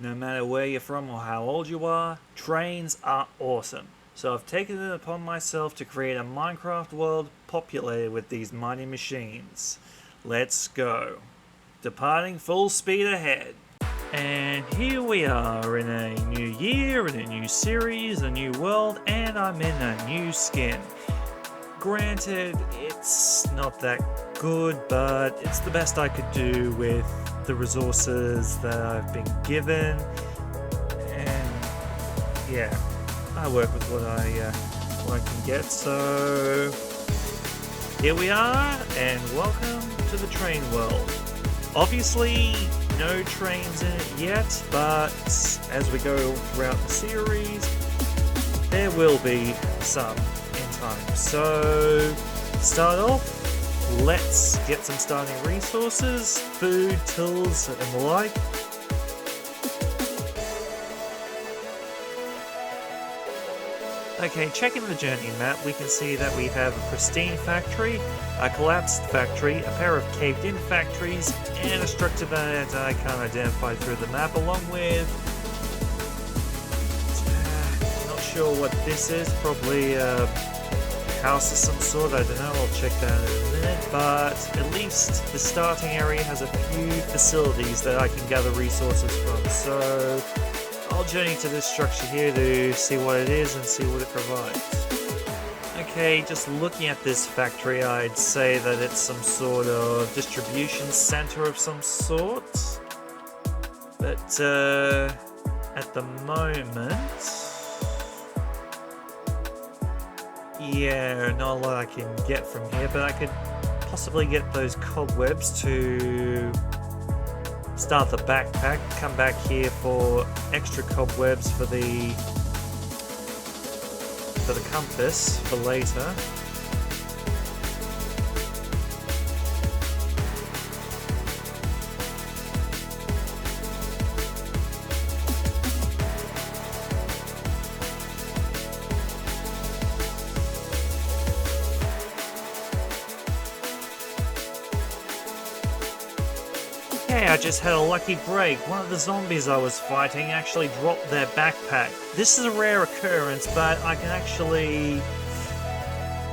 No matter where you're from or how old you are, trains are awesome. So I've taken it upon myself to create a Minecraft world populated with these mighty machines. Let's go. Departing full speed ahead. And here we are in a new year, in a new series, a new world, and I'm in a new skin. Granted, it's not that good, but it's the best I could do with the resources that I've been given. And yeah, I work with what I can get, so here we are, and welcome to the train world. Obviously, no trains in it yet, but as we go throughout the series, there will be some in time. So, to start off, let's get some starting resources, food, tools, and the like. Okay, checking the journey map, we can see that we have a pristine factory, a collapsed factory, a pair of caved-in factories, and a structure that I can't identify through the map, along with... not sure what this is, probably a house of some sort, I don't know, I'll check that in a minute, but at least the starting area has a few facilities that I can gather resources from, so I'll journey to this structure here to see what it is and see what it provides. Okay, just looking at this factory, I'd say that it's some sort of distribution center of some sort. But at the moment, yeah, not a lot I can get from here, but I could possibly get those cobwebs to start the backpack, come back here for extra cobwebs for the compass for later. Okay, I just had a lucky break. One of the zombies I was fighting actually dropped their backpack. This is a rare occurrence, but I can actually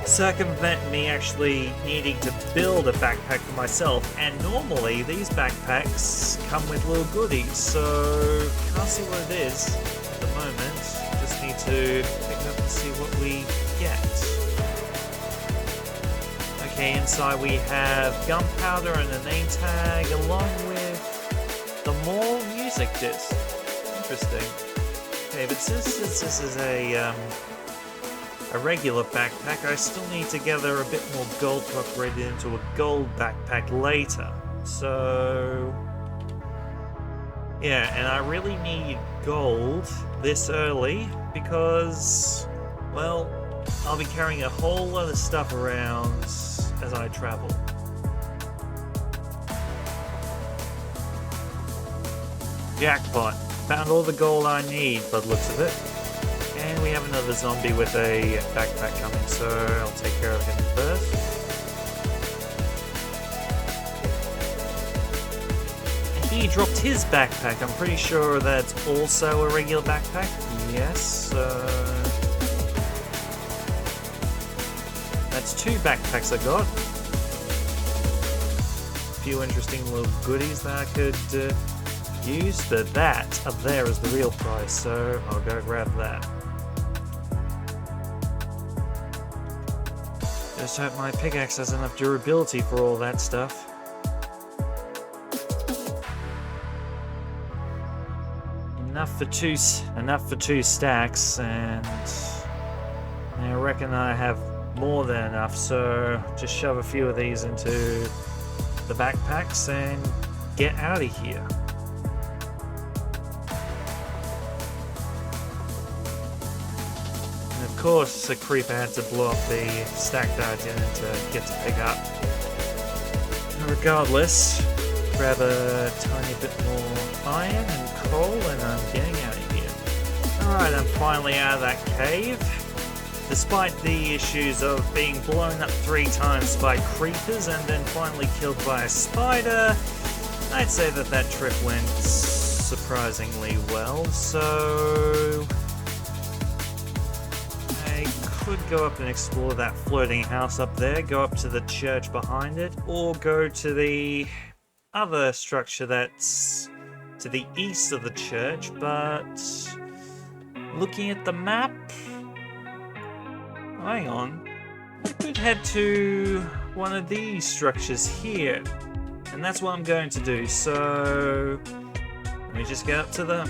circumvent me actually needing to build a backpack for myself. And normally these backpacks come with little goodies, so can't see what it is at the moment. Just need to pick up and see what we get. Okay, inside we have gunpowder and a name tag, along with the more music disc. Interesting. Okay, but since this is a regular backpack, I still need to gather a bit more gold to upgrade it into a gold backpack later. So yeah, and I really need gold this early because, well, I'll be carrying a whole lot of stuff around as I travel. Jackpot. Found all the gold I need by the looks of it. And we have another zombie with a backpack coming, so I'll take care of him first. And he dropped his backpack. I'm pretty sure that's also a regular backpack. Yes, that's two backpacks I got. A few interesting little goodies that I could use, but that up there is the real prize, so I'll go grab that. Just hope my pickaxe has enough durability for all that stuff. Enough for two stacks, and I reckon I have more than enough, so just shove a few of these into the backpacks and get out of here. And of course, the creeper had to blow up the stack that I didn't get to pick up. Regardless, grab a tiny bit more iron and coal, and I'm getting out of here. Alright, I'm finally out of that cave. Despite the issues of being blown up 3 times by creepers and then finally killed by a spider, I'd say that trip went surprisingly well, so I could go up and explore that floating house up there, go up to the church behind it, or go to the other structure that's to the east of the church, but looking at the map, hang on, I could head to one of these structures here, and that's what I'm going to do, so let me just get up to them.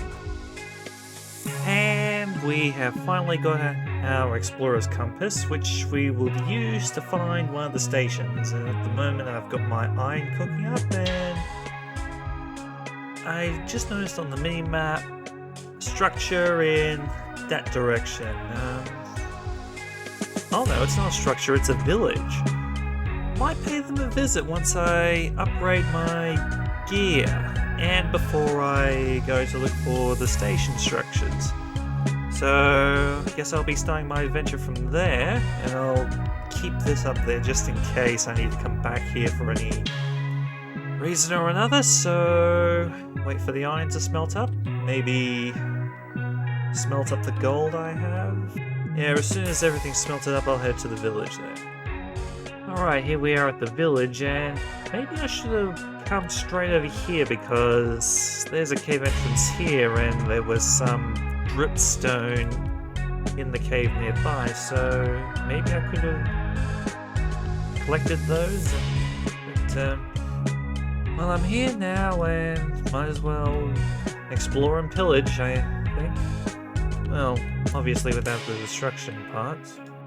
And we have finally got our explorer's compass, which we will use to find one of the stations, and at the moment I've got my iron cooking up, and I just noticed on the mini-map structure in that direction. Oh no, it's not a structure, it's a village. Might pay them a visit once I upgrade my gear and before I go to look for the station structures. So I guess I'll be starting my adventure from there, and I'll keep this up there just in case I need to come back here for any reason or another. So wait for the iron to smelt up, maybe smelt up the gold I have. Yeah, as soon as everything's smelted up, I'll head to the village there. Alright, here we are at the village, and maybe I should have come straight over here because there's a cave entrance here and there was some dripstone in the cave nearby, so maybe I could have collected those. But, well, I'm here now and might as well explore and pillage, I think. Well, obviously without the destruction part.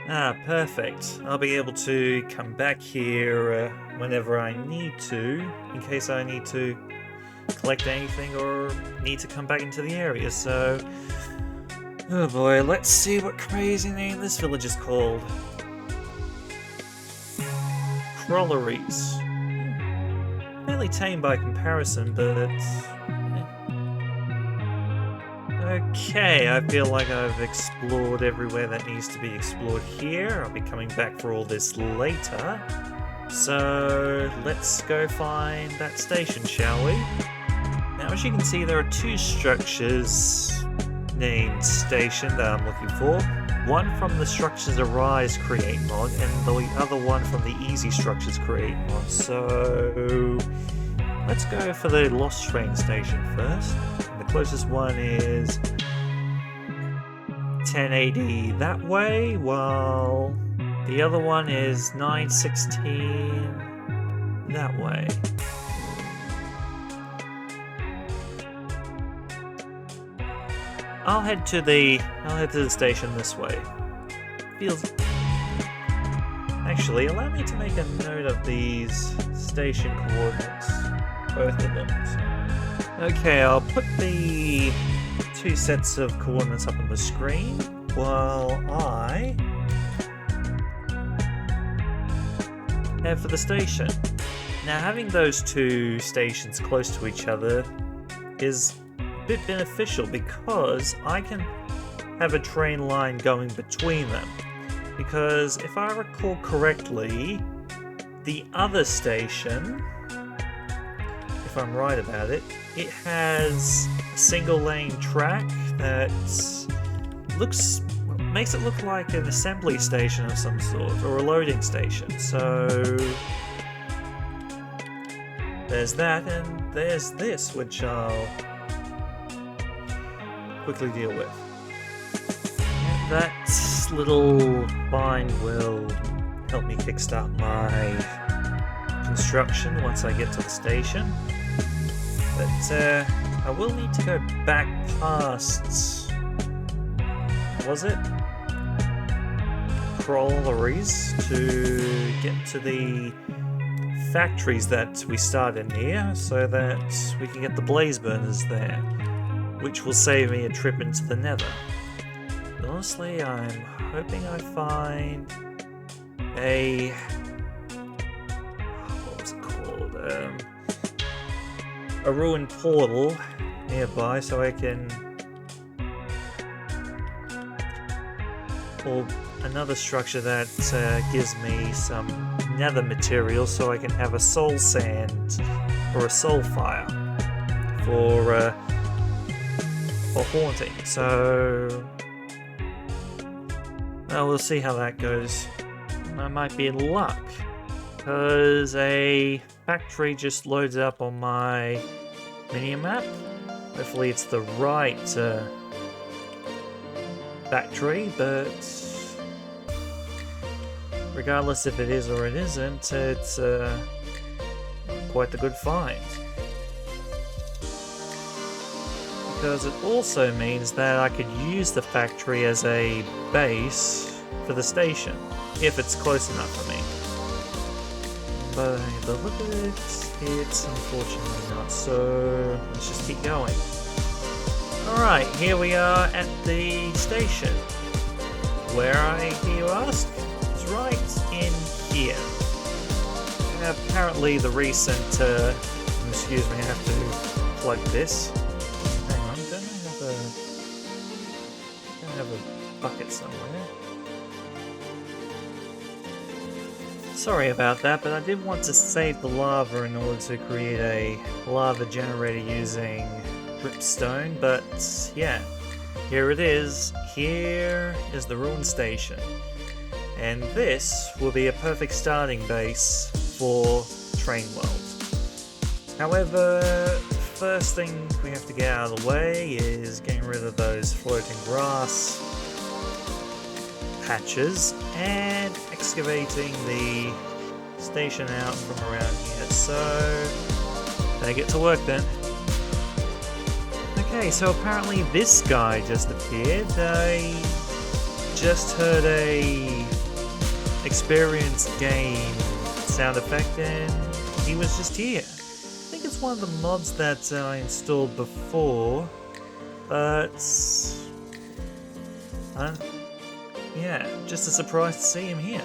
Ah, perfect. I'll be able to come back here whenever I need to, in case I need to collect anything or need to come back into the area, so... Oh boy, let's see what crazy name this village is called. Crawleries. Fairly tame by comparison, but... Okay, I feel like I've explored everywhere that needs to be explored here. I'll be coming back for all this later. So, let's go find that station, shall we? Now, as you can see, there are two structures named station that I'm looking for. One from the Structures Arise Create mod, and the other one from the Easy Structures Create mod. So, let's go for the Lost Train station first. The closest one is 1080 that way, while the other one is 916 that way. I'll head to the station this way. Feels... Actually, allow me to make a note of these station coordinates, both of them. Okay, I'll put the two sets of coordinates up on the screen while I head for the station. Now, having those two stations close to each other is a bit beneficial because I can have a train line going between them. Because if I recall correctly, the other station, if I'm right about it, it has a single lane track that makes it look like an assembly station of some sort, or a loading station. So there's that, and there's this, which I'll quickly deal with. And that little bind will help me kickstart my construction once I get to the station. But I will need to go back past, was it? Crawleries to get to the factories that we started near so that we can get the blaze burners there, which will save me a trip into the nether. But honestly, I'm hoping I find a... what was it called? A ruined portal nearby so I can... or another structure that gives me some nether material so I can have a soul sand or a soul fire for or haunting. So well, we'll see how that goes. I might be in luck, because a factory just loaded up on my mini-map. Hopefully it's the right factory, but regardless if it is or it isn't, it's quite the good find. Because it also means that I could use the factory as a base for the station, if it's close enough for me. But the look of it, it's unfortunately not, so let's just keep going. Alright, here we are at the station. Where I hear you ask? It's right in here. And apparently the recent, excuse me, I have to plug this. Hang on, don't I have a bucket somewhere? Sorry about that, but I did want to save the lava in order to create a lava generator using dripstone, but yeah, here it is. Here is the ruined station. And this will be a perfect starting base for Train World. However, first thing we have to get out of the way is getting rid of those floating grass patches and excavating the station out from around here. So, better get to work then. Okay, so apparently this guy just appeared. I just heard a experienced game sound effect and he was just here. I think it's one of the mods that I installed before, but yeah, just a surprise to see him here.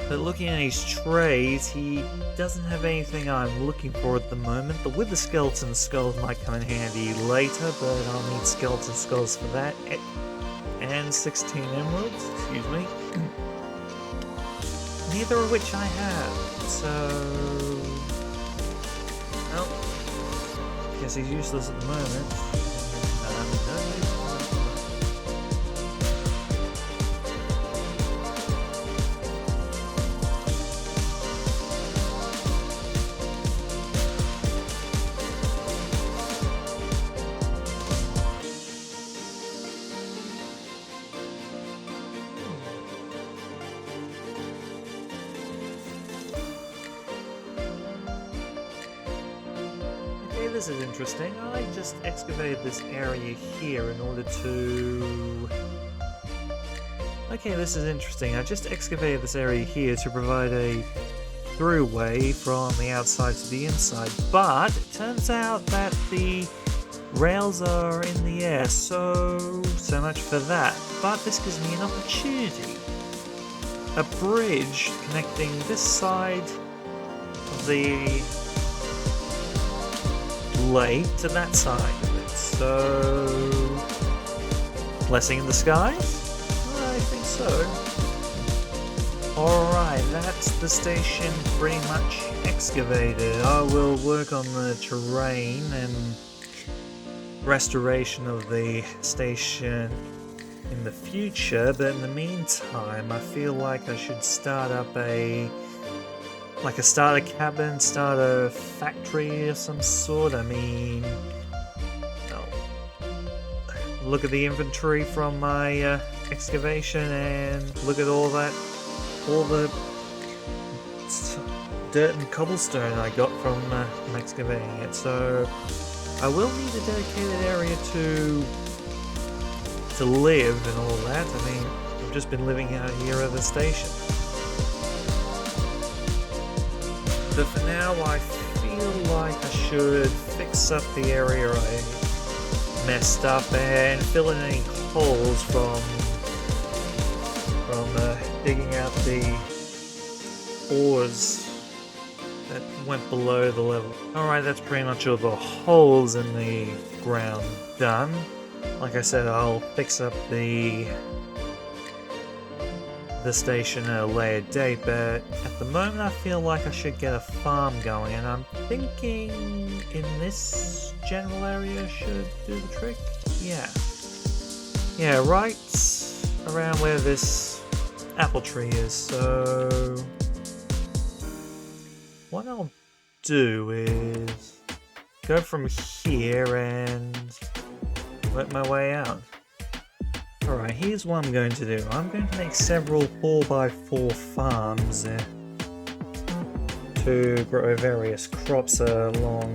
But looking at his trays, he doesn't have anything I'm looking for at the moment. The wither skeleton skulls might come in handy later, but I'll need skeleton skulls for that. And 16 emeralds, excuse me. Neither of which I have, so... well, guess he's useless at the moment. This is interesting. I just excavated this area here in order to... okay, this is interesting. I just excavated this area here to provide a throughway from the outside to the inside, but it turns out that the rails are in the air, so much for that. But this gives me an opportunity. A bridge connecting this side of the lake to that side of it, so... blessing in the skies? I think so. Alright, that's the station pretty much excavated. I will work on the terrain and restoration of the station in the future, but in the meantime I feel like I should start up a starter cabin, starter factory of some sort. I mean, well, look at the inventory from my excavation and look at all the dirt and cobblestone I got from excavating it. So I will need a dedicated area to live and all that. I mean, I've just been living out here at the station. But for now, I feel like I should fix up the area I messed up and fill in any holes from digging out the ores that went below the level. Alright, that's pretty much all the holes in the ground done. Like I said, I'll fix up the the station at a later date, but at the moment I feel like I should get a farm going, and I'm thinking in this general area should do the trick. Yeah, right around where this apple tree is. So what I'll do is go from here and work my way out. Alright, here's what I'm going to do. I'm going to make several 4x4 farms to grow various crops along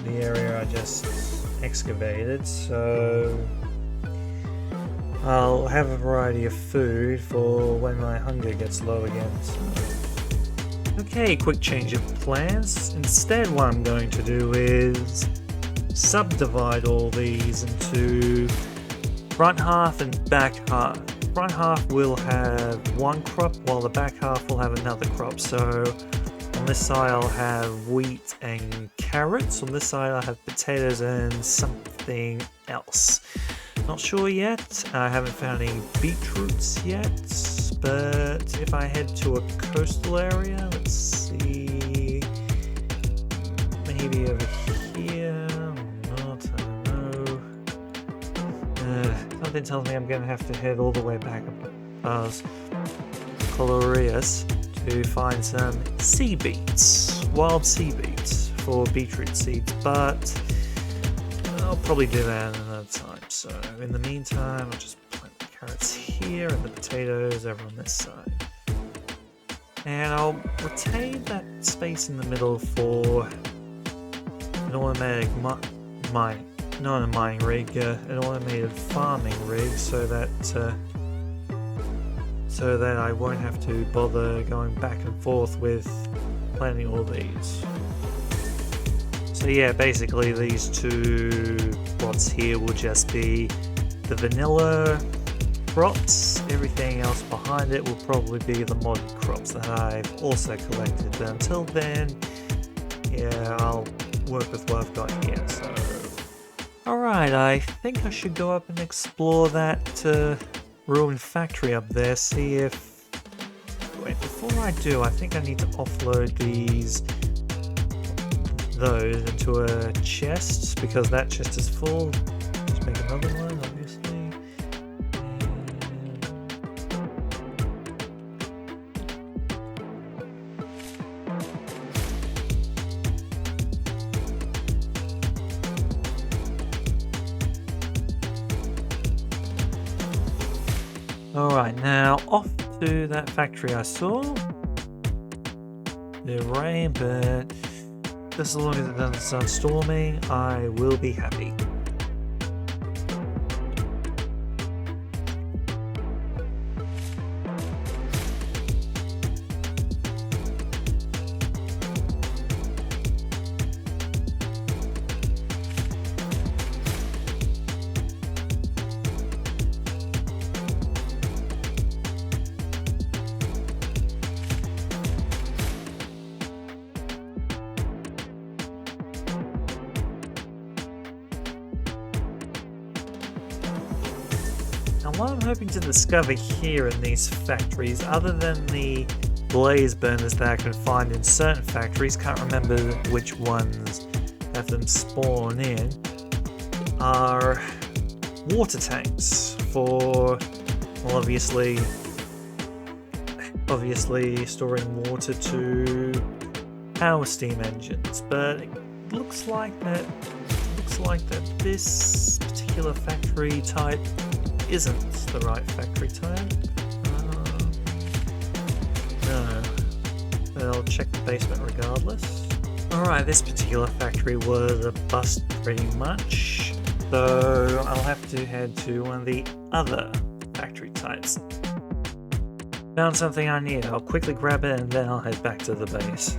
the area I just excavated. So I'll have a variety of food for when my hunger gets low again. Okay, quick change of plans. Instead, what I'm going to do is subdivide all these into front half and back half. Front half will have one crop, while the back half will have another crop. So on this side I'll have wheat and carrots. On this side I'll have potatoes and something else. Not sure yet. I haven't found any beetroots yet. But if I head to a coastal area, let's see, maybe over here, or not, I don't know. Something tells me I'm going to have to head all the way back up past Colorias to find some sea beets, wild sea beets for beetroot seeds, but I'll probably do that another time. So in the meantime, I'll just plant the carrots here and the potatoes over on this side. And I'll retain that space in the middle for an automatic mining, not a mining rig, an automated farming rig, so that I won't have to bother going back and forth with planting all these. So yeah, basically these two plots here will just be the vanilla crops. Everything else behind it will probably be the modern crops that I've also collected. But until then, yeah, I'll work with what I've got here. So, alright, I think I should go up and explore that ruined factory up there. See if... Wait, before I do, I think I need to offload those into a chest, because that chest is full. Let's make another one, obviously. Alright, now off to that factory I saw. The rain, but just as long as it doesn't start storming, I will be happy. Now what I'm hoping to discover here in these factories, other than the blaze burners that I can find in certain factories, can't remember which ones have them spawn in, are water tanks for, well, obviously storing water to power steam engines. But it looks like that this particular factory type isn't the right factory type. No, but I'll check the basement regardless. Alright, this particular factory was a bust pretty much, so I'll have to head to one of the other factory types. Found something I need, I'll quickly grab it and then I'll head back to the base.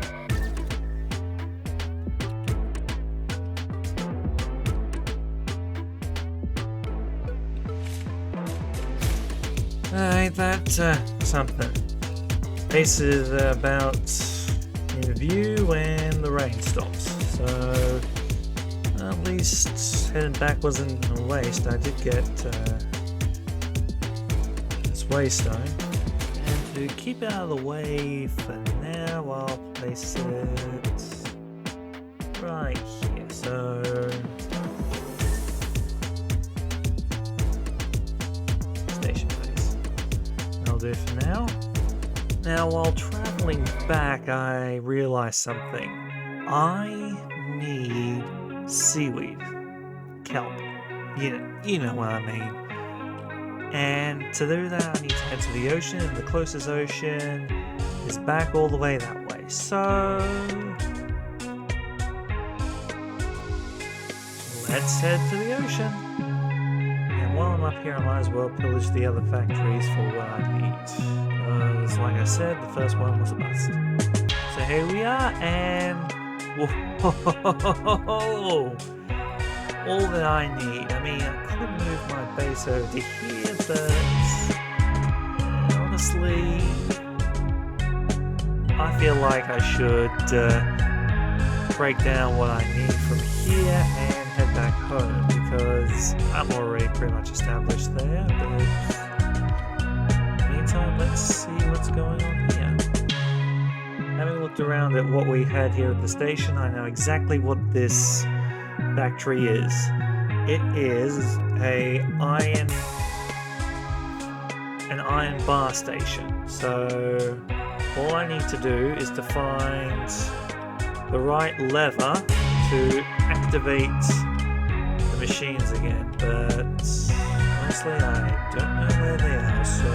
Ain't that something? Base is about in view when the rain stops, so at least heading back wasn't a waste. I did get this waystone, To keep it out of the way for now, I'll place it right here. So station place. That'll do for now. Now, while traveling back, I realized something. I need seaweed, kelp. You know what I mean. And to do that, I need to head to the ocean, and the closest ocean is back all the way that way. So let's head to the ocean. And while I'm up here, I might as well pillage the other factories for what I need. Because, like I said, the first one was a bust. So here we are, and whoa! All that I need. I mean, I could move my base over to here, but honestly, I feel like I should break down what I need from here and head back home, because I'm already pretty much established there. But in the meantime, let's see what's going on here. Having looked around at what we had here at the station, I know exactly what this factory is. It is an iron bar station. So all I need to do is to find the right lever to activate the machines again. But honestly, I don't know where they are. So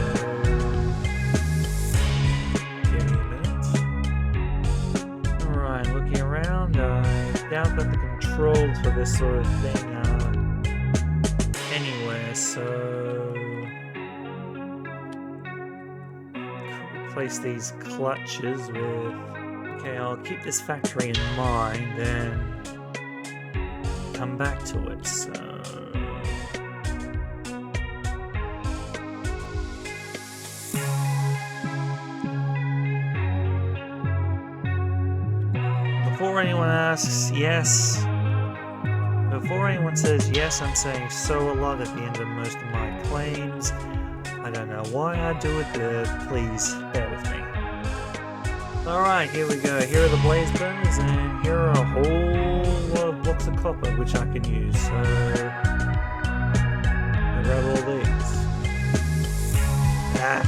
give me a minute. Alright, looking around, I doubt that the controls for this sort of thing are anywhere, so replace these clutches with... Okay, I'll keep this factory in mind and come back to it. So before anyone asks, yes. Before anyone says yes, I'm saying so a lot at the end of most of my claims. I don't know why I do it, but please bear with me. Alright, here we go. Here are the blaze burners, and here are a whole lot of blocks of copper which I can use. So I'll grab all these. Ah.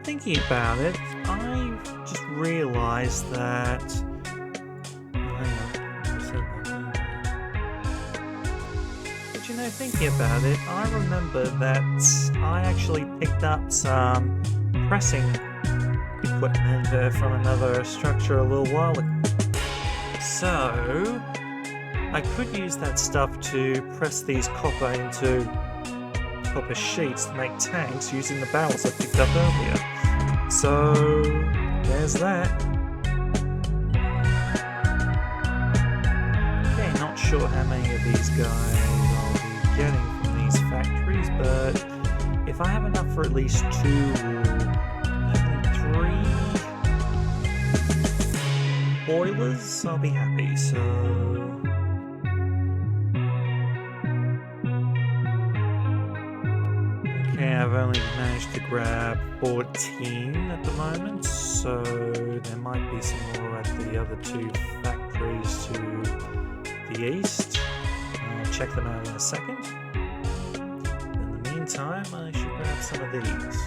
Thinking about it, I just realised that... But you know, thinking about it, I remember that I actually picked up some pressing equipment from another structure a little while ago. So I could use that stuff to press these copper into copper sheets to make tanks using the barrels I picked up earlier. So there's that. Okay, not sure how many of these guys I'll be getting from these factories, but if I have enough for at least 2 or even 3 boilers, I'll be happy. So okay, I've only managed to grab 14 at the moment, so there might be some more at the other 2 factories to the east. I'll check them out in a second. In the meantime, I should grab some of these.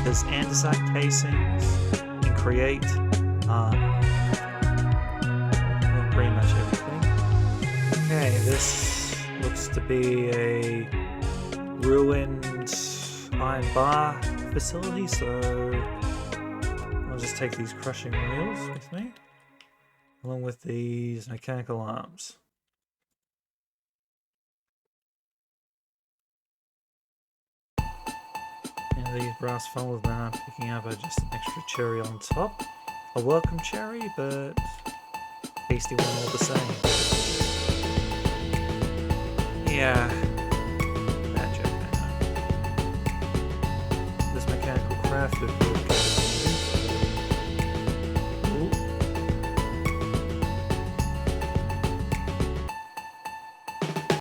this andesite casings and create pretty much everything. Okay, this looks to be a ruined iron bar facility, so I'll just take these crushing wheels with me, along with these mechanical arms. And these brass funnels that I'm picking up are just an extra cherry on top. A welcome cherry, but tasty one all the same. Yeah, bad joke, I know. This mechanical craft would be